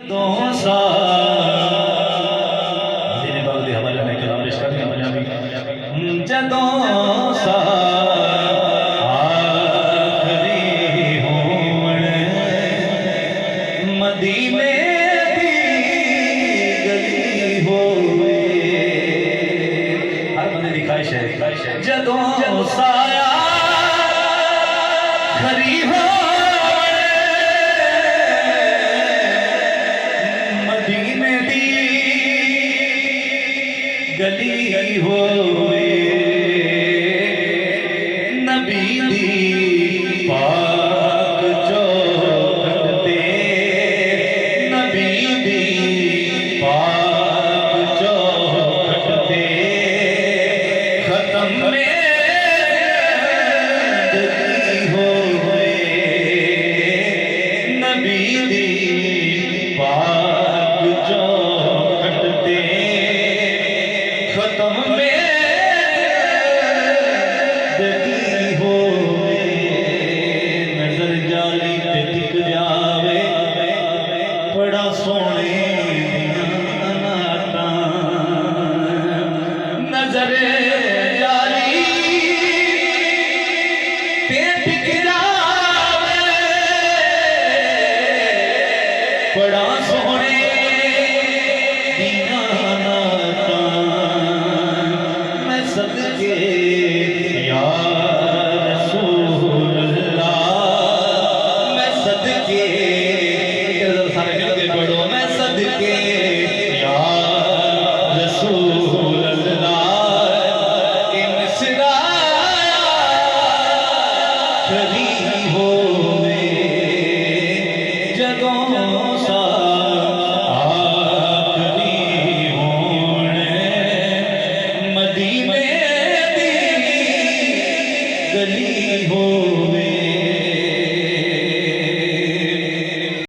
दोसा तेरे बाग दे हवाले में कलाम पेश करने पंजाबी जदों सा आखरी होवण मदीने दी गली होवे हर बंदे दी ख्वाहिश है जदों सा आखरी हो गली होवे नबी दी पाक चौखट ते नबी दी पाक चौखट ते खत्म में गली होवे नबी दी पाक चौखट ते खत्म में दगी होवे नजर जाली ते टिक जावे बड़ा सोने दियां नातां नजर जाली ते टिक जावे बड़ा सोने